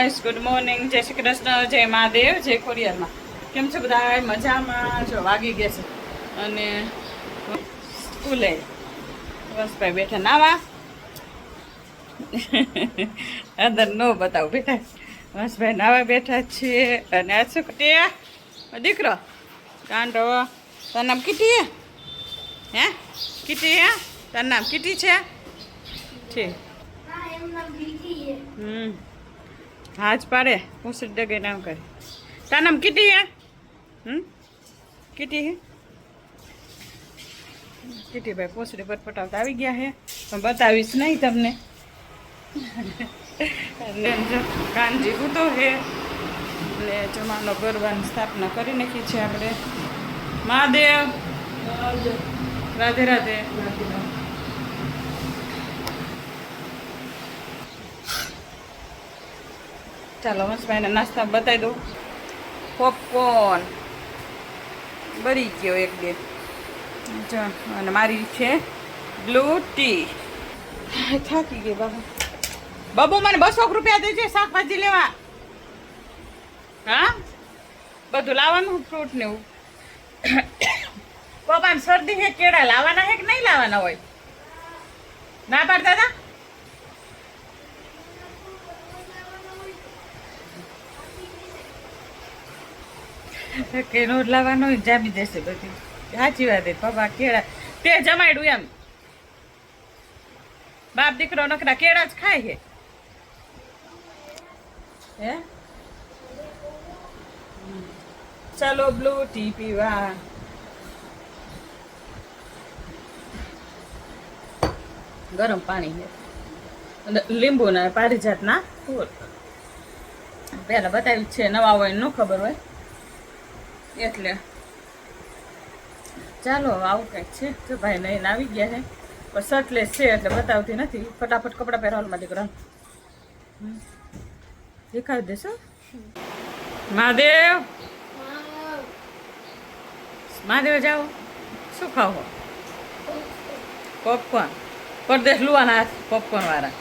Guys, good morning, જય શ્રી કૃષ્ણ, જય મહાદેવ, જય ખોડિયારમાં. કેમ છો બધા? મજામાં? જો વાગી ગયા છે અને સ્કૂલે બસ ભાઈ બેઠા નાવા. અંદર નો બતાવું બેઠા બસ ભાઈ નાવા બેઠા છીએ. અને આ શું કીટી દીકરો કાંડો તાર નામ કીટી હે? કીટી હે? તાર નામ કીટી છે? ઠીક. હાજ પાડે પૂછડી ડગે નામ કરે. તાર નામ કીટી હે? કીટી હે? કીટી ભાઈ પૂછડી પટપટાવતા આવી ગયા હે, પણ બતાવીશ નહીં તમને. કાનજી ઉતો હે એટલે જમાનો ગરબાની સ્થાપના કરી નાખી છે આપણે. મહાદેવ, રાધે રાધે. ચાલો હંસભાઈને નાસ્તા બતાવી દઉં. પોપકોર્ન બળી ગયો એક બે જો, અને મારી છે બ્લુ ટી. થાકી ગઈ બાબુ. બાબુ મને 200 રૂપિયા દેજે શાકભાજી લેવા. હા, બધું લાવવાનું, ફ્રૂટ ને એવું. પપ્પાને શરદી છે, કેળા લાવવાના છે કે નહીં લાવવાના હોય? ના પાડતા હતા કે નો લાવવાનો હોય, જામી દેશે બધી. સાચી વાત. પપ્પા કેળા તે જમાડ્યું એમ. બાપ દીકરો નકરા કેળા જ ખાય છે. હે ચાલો બ્લુ ટી પીવા. ગરમ પાણી છે, લીંબુ ના પારિજાતના ફૂલ. પેલા બતાવ્યું છે, નવા હોય ન ખબર હોય એટલે. ચાલો આવું કંઈક છે. જો ભાઈ નહીં આવી ગયા છે, પણ શર્ટલેસ છે એટલે બતાવતી નથી. ફટાફટ કપડાં પહેરવાના દીકરા દેખાડી દેશો. મહાદેવ, મહાદેવ જાઓ. શું ખાવો? પોપકોર્ન. પરદેશ લુવાના પોપકોર્ન વાળા.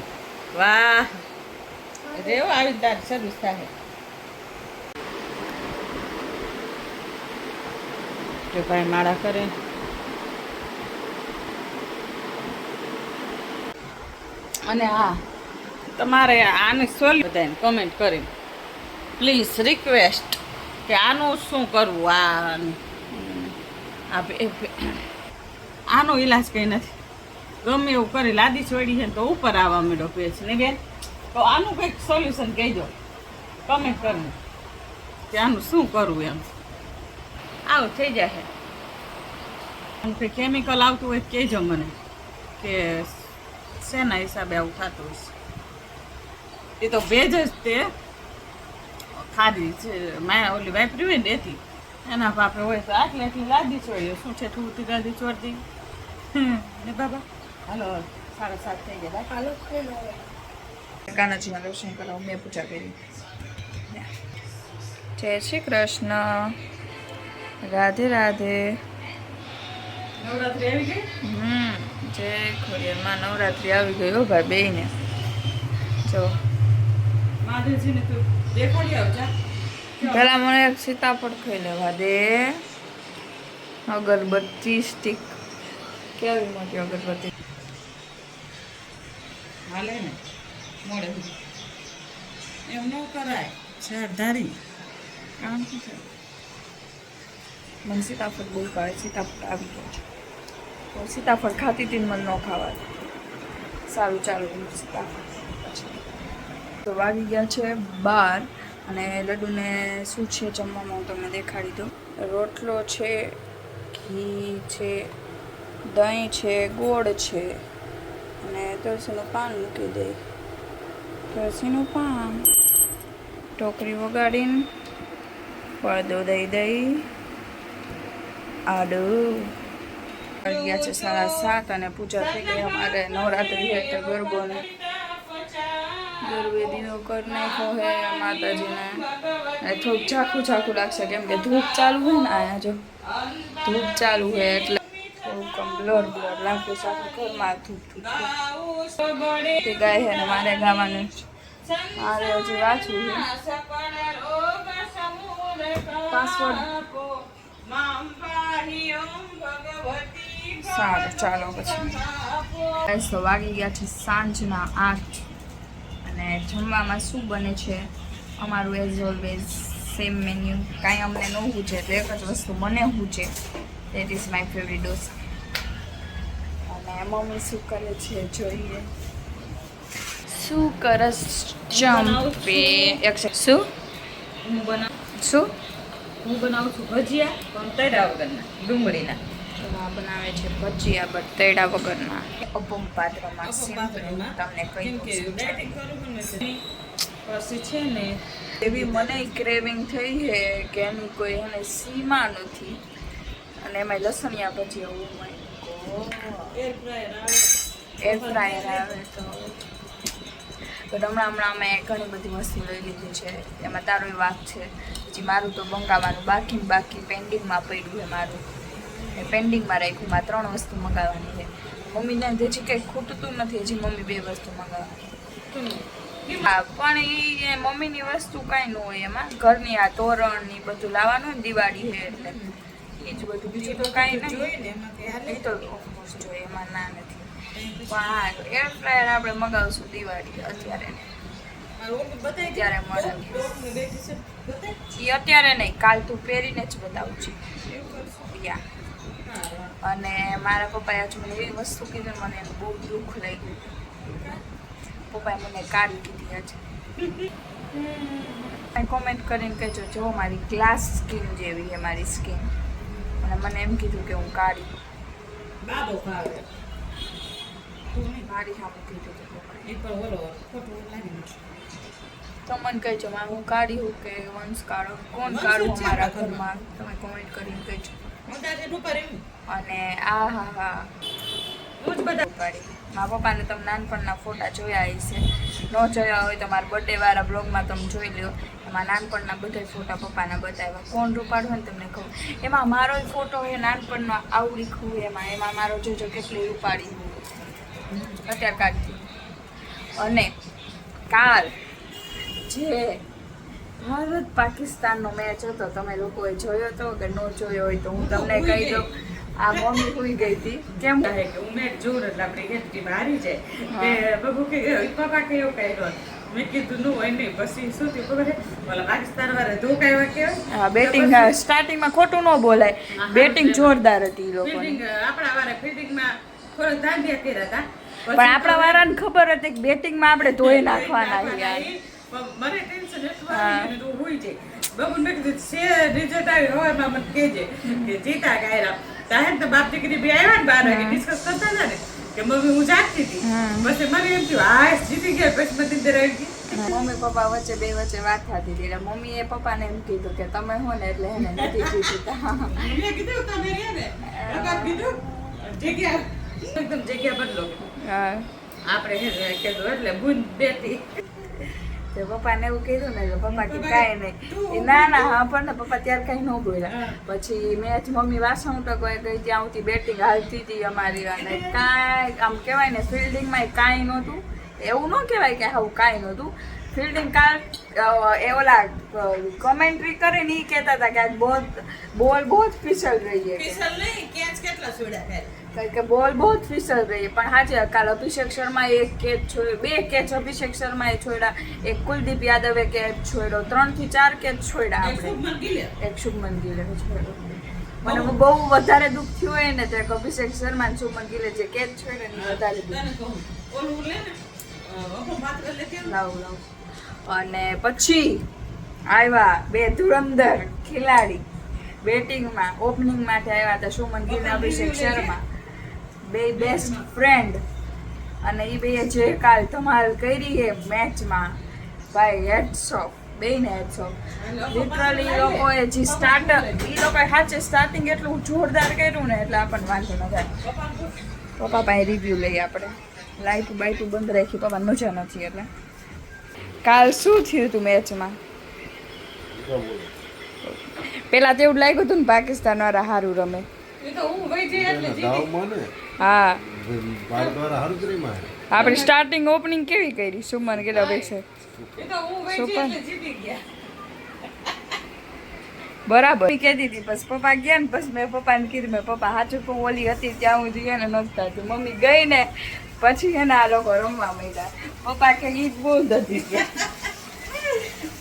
વાહ, રેવો આવી તારી સર્વિસ થાય. જો ભાઈ માળા કરે. અને હા, તમારે આને સોલ્વ બધાને કમેન્ટ કરી પ્લીઝ રિક્વેસ્ટ કે આનું શું કરવું. આનો ઈલાજ કંઈ નથી. ગમે એવું કરી લાદી છોડી છે તો ઉપર આવવા માંડો પેચ ને બેન. તો આનું કંઈક સોલ્યુશન કહેજો કમેન્ટ કરીને કે આનું શું કરવું એમ. આવું થઈ જશે. આમ કંઈ કેમિકલ આવતું હોય કહેજો મને કે શેના હિસાબે આવું થતું હશે. એ તો ભેજ જ તે ખાધી છે ઓલી વાપરી હોય ને એથી એના પાપે હોય તો આટલી લાદી છોડીએ. શું છે થોડું લાદી છોડતી ને બાબા. હાલો 7:30 થઈ ગયા. હાલો કાનાજીના દર્શન કરાવું. મેં પૂજા કરી. જય શ્રી કૃષ્ણ, રાધે રાધે. નવરાત્રી આવી ગઈ. જય ખોડિયારમાં નવરાત્રી આવી ગઈ હો ભાઈ બેયને. જો મહાદેવજીને તું દેખાડી આવજા. પેલા મને એક સીતાફળ ખાઈ લેવા દે. અગરબત્તી સ્ટીક કેવી મોટી અગરબત્તી હાલે ને મોડે એમ ન કરાય. ચારધારી કામ શું છે? મને સીતાફળ બહુ ભાવે. સીતાફળ આવી ગયો છે. તો સીતાફળ ખાતી હતી મને ન ખાવા. સારું ચાલુ સીતાફળ. પછી તો વાગી ગયા છે 12 અને લડ્ડુને શું છે જમવામાં હું તમને દેખાડી દઉં. રોટલો છે, ઘી છે, દહીં છે, ગોળ છે અને તુલસીનું પાન મૂકી દે. તુલસીનું પાન, ટોકરી વગાડીને પડદો દઈ દઈ આડું. આવી ગયા છે 7:30 અને પૂજા થઈ ગઈ. અમારે નવરાત્રી એટલે ગરબોને ગરબે દીવો કરી નાખ્યો હે માતાજીને. થોડુંક ઝાખું ઝાખું લાગશે કેમ કે ધૂપ ચાલુ હોય ને. અહીંયા જો ધૂપ ચાલુ હોય એટલે થોડુંક બ્લર લાગતું સારું ઘરમાં ધૂપ ધૂપ તે ગાય છે ને મારે ગાવાનું મારે હજી વાંચવું છે પાસવર્ડ. સારું ચાલો પછી. તો વાગી ગયા છે સાંજના 8 અને જમવામાં શું બને છે અમારું એઝ ઓલવેઝ સેમ મેન્યુ. કાંઈ અમને ન પૂછે તો એક જ વસ્તુ મને પૂછે, દેટ ઇઝ માય ફેવરિટ ડોસા. અને મમ્મી શું કરે છે જોઈએ. શું કરસ ચંપે શું શું હું બનાવું છું ભજીયા પણ તળ્યા વગરના ડુંગળીના. બનાવે છે ભજીયા બટ તૈડા વગરના. અપમ પાત્રમાં તમને કઈ પછી છે ને એવી મને ક્રેવિંગ થઈ છે કે એની કોઈ એને સીમા નથી. અને એમાં લસણિયા ભજીયા એર ફ્રાયર આવે તો હમણાં અમે ઘણી બધી વસ્તુ લઈ લીધી છે. એમાં તારો વાત છે. પછી મારું તો મંગાવવાનું બાકી પેન્ડિંગમાં પડ્યું છે મારું. પેન્ડિંગમાં રાખ્યું. માં 3 વસ્તુ મંગાવવાની છે. મમ્મીને હજી કંઈ ખૂટતું નથી. હજી મમ્મી 2 વસ્તુ મંગાવવાની. હા પણ એ મમ્મીની વસ્તુ કાંઈ ન હોય એમાં. ઘરની આ તોરણ ને બધું લાવવાનું હોય ને દિવાળી છે એટલે એ જ બધું. બીજું તો કાંઈ નહીં. તો જોઈએ એમાં ના નથી. પણ હા એર ફ્રાયર આપણે મગાવશું દિવાળી અત્યારે મળે. એ અત્યારે નહીં, કાલ તું પહેરીને જ બતાવું છું. અને મારા પપ્પાએ હજુ મને એવી વસ્તુ કીધી મને એનું બહુ દુઃખ લાગ્યું. પપ્પાએ મને કાઢી કીધી આજે. કોમેન્ટ કરીને કહેજો જો મારી ગ્લાસ સ્કિન જેવી છે મારી સ્કિન. અને મને એમ કીધું કે હું કાઢી મારી સામે કીધું તો મને કહેજો હું કાઢી હું કે વંશ કાઢો કોણ કાઢું અમારા ઘરમાં તમે કોમેન્ટ કરીને કહેજો. અને હા હું જ બધા કાઢી મારા પપ્પાને તમે નાનપણના ફોટા જોયા હશે. ન જોયા હોય તો મારા બર્થડે વાળા બ્લોગમાં તમે જોઈ લો. એમાં નાનપણના બધા ફોટા પપ્પાના બતાવ્યા. કોણ રૂપાડું હોય ને તમને કહું. એમાં મારો ફોટો હોય નાનપણનો આવડી ખું એમાં મારો જોજો કેટલી રૂપાડી અત્યારે કાઢી. અને કાલ જે ભારત પાકિસ્તાનનો મેચ હતો તમે લોકોએ જોયો હતો કે ન જોયો હોય તો હું તમને કહી દઉં. આ મમ્મી સુઈ ગઈ હતી. કેમ કહે કે ઉમેર જોર એટલે આપણી હેઠી હારી જાય કે બબુ કે પપ્પા કયો કર્યો. મેં કીધું નું હોય નહીં. પછી શું થયું ખબર છે ઓલા પાકિસ્તાન વાળા ધોકાવ્યા કેવાય. હા બેટિંગ સ્ટાર્ટિંગમાં ખોટું ન બોલાય. બેટિંગ જોરદાર હતી એ લોકોની. આપણા વાળા ફિલ્ડિંગમાં થોડોક દાંડિયા કર્યા હતા. પણ આપણા વાળાને ખબર હતી કે બેટિંગમાં આપણે ધોઈ નાખવાના યાર. મને ટેન્શન એટલું આવી ગયું હોઈ જાય. બબુ મેં કીધું છે રિઝલ્ટ આવી હવામાં મને કહેજે કે જીતા ગાયરા. તાહેર તો બાપ દીકરી બે આવ્યા ને 12 વાગે ડિસ્કસ કરતા હતા ને કે મમ્મી હું જાગતી હતી. પછી મને એમ થયું હા જીતી ગયા. પછી મને અંદર આવી ગઈ. મમ્મી પપ્પા વચ્ચે બે વચ્ચે વાત થતી હતી એટલે મમ્મીએ પપ્પાને એમ કીધું કે તમે હો ને એટલે એને નથી જીતતા. મેં કીધું તમે રે ને કીધું જગ્યા એકદમ જગ્યા બદલો. આપણે કીધું એટલે બુન બેઠી. તો પપ્પાને એવું કીધું ને એટલે પપ્પા કે કાંઈ નહીં. ના હા પણ પપ્પા ત્યારે કાંઈ ન બોલ્યા. પછી મેચ મમ્મી વાસણ ટકોએ ગઈ ત્યાં આવતી બેટિંગ હાલતી હતી અમારી. અને કાંઈ આમ કહેવાય ને ફિલ્ડિંગમાં કાંઈ નહોતું. એવું ન કહેવાય કે આવું કાંઈ નહોતું. ફિલ્ડિંગ કાલ એ ઓલા કોમેન્ટ્રી કરીને એ કહેતા હતા કે આજ બોલ બહુ ફિસલ રહી છે. કે બોલ બહુ ફિસલ રહી. પણ હાજે કાલ અભિષેક શર્મા એક કેચ છોડ્યો. 2 કેચ અભિષેક શર્માએ છોડ્યા. એક કુલદીપ યાદવે કેચ છોડ્યો. 3 થી 4 કેચ છોડ્યા આપણે. એક શુભમન ગિલે છોડ્યો. મને બહુ વધારે દુઃખ થયું હોય ને તો અભિષેક શર્મા અને શુભમન ગિલે જે કેચ છોડ્યો ને વધારે લાવ. અને પછી આવ્યા 2 ધુરંધર ખેલાડી બેટિંગમાં ઓપનિંગ માટે આવ્યા હતા. શુભમન ગિલ અને અભિષેક શર્મા 2 બેસ્ટ ફ્રેન્ડ. અને એ બે જે કાલ ધમાલ કરી છે મેચમાં ભાઈ હેડ્સ ઓફ. બેને હેડ્સ ઓફ. લિટરલી એ લોકોએ જે સાચે સ્ટાર્ટિંગ એટલું જોરદાર કર્યું ને એટલે આપણને વાંધો ન થાય. પપ્પા પાસે રિવ્યૂ લઈએ આપણે. લાઈટ બાઈટું બંધ રાખી પપ્પાને મજા નથી એટલે. કાલ શું થયું હતું મેચમાં? પેલા તો એવું લાગ્યું હતું ને પાકિસ્તાન વાળા સારું રમે. હા આપણી સ્ટાર્ટિંગ ઓપનિંગ કેવી કરી શુભમન ગિલ અભિષેક. એ તો હું વહી જઈ એટલે જીતી ગયા. બરાબર કહેતી હતી પછી પપ્પા ગયા ને પછી મેં પપ્પાને કીધું મેં પપ્પા સાચું કહું ઓલી હતી ત્યાં હું જઈએ ને નહોતા હતી મમ્મી ગઈ ને પછી એને આ લોકો રમવા માંડ્યા પપ્પા કે ઈ બહુ હતી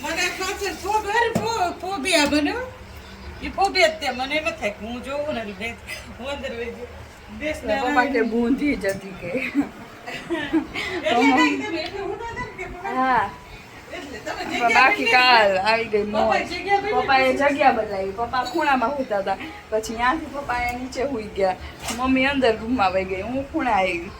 મને પાછળ ફોબિયા બન્યો એ ફોબિયા જ તે મને ન થાય કે હું જોઉં ને એટલે હું અંદર વહી જાઉં. દેશના પપ્પા કે બૂંધી જ હતી કે એટલે કાંઈ તમે એટલે હું ન થાય કે પપ્પા હા એટલે તમે પણ બાકી કાલ આવી ગઈ મોજ પપ્પાએ જગ્યા બદલાવી. પપ્પાએ જગ્યા બદલાવી પપ્પા ખૂણામાં સૂતા હતા પછી ત્યાંથી પપ્પા નીચે સૂઈ ગયા મમ્મી અંદર રૂમમાં વહી ગઈ હું ખૂણા આવી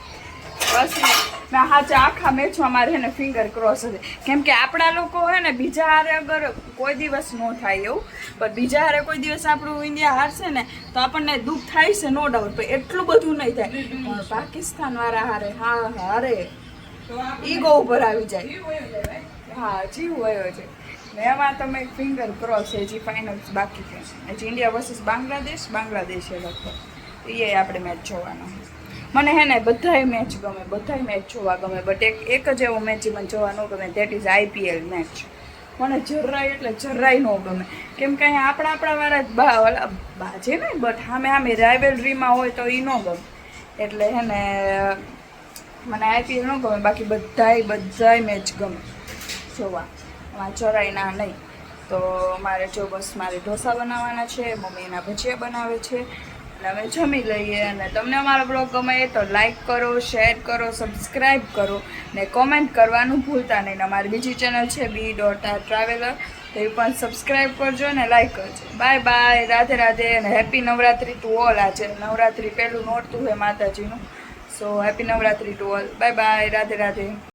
પછી ના હાચા આખા મેચમાં મારે હે ને ફિંગર ક્રોસ હતી કેમ કે આપણા લોકો હે ને બીજા હારે અગર કોઈ દિવસ ન થાય એવું પણ બીજા હારે કોઈ દિવસ આપણું ઇન્ડિયા હારશે ને તો આપણને દુઃખ થાય છે નો ડાઉટ પણ એટલું બધું નહીં થાય પણ પાકિસ્તાન વાળા હારે હા હારે તો આપણે ઈગો ઉપર આવી જાય ઈ હોય ને ભાઈ. હા જીવ વયો છે ને એમાં તમે ફિંગર ક્રોસ છે હજી ફાઇનલ્સ બાકી છે હજી ઇન્ડિયા વર્સિસ બાંગ્લાદેશ છે લગભગ એ આપણે મેચ જોવાનો મને હે ને બધાય મેચ ગમે બધાય મેચ જોવા ગમે બટ એક જ એવો મેચ મને જોવા ન ગમે દેટ ઇઝ IPL મેચ મને જરાય એટલે જરાય ન ગમે કેમ કે અહીંયા આપણા વાળા બાજે ને બટ સામે રાઇવલરીમાં હોય તો એ ન ગમે એટલે હે ને મને IPL ન ગમે બાકી બધાય મેચ ગમે જોવા એમાં જરાય ના નહીં તો મારે જો બસ મારે ઢોસા બનાવવાના છે મમ્મી એના ભજીયા બનાવે છે અને અમે જમી લઈએ અને તમને અમારો બ્લોગ ગમે તો લાઈક કરો શેર કરો સબસ્ક્રાઈબ કરો ને કોમેન્ટ કરવાનું ભૂલતા નહીં અમારી બીજી ચેનલ છે B.R.Traveler તો એ પણ સબસ્ક્રાઈબ કરજો અને લાઈક કરજો બાય બાય રાધે રાધે અને હેપી નવરાત્રી ટુ ઓલ આજે નવરાત્રી પહેલું નોરતું છે માતાજીનું so happy Navratri to all bye bye Radhe Radhe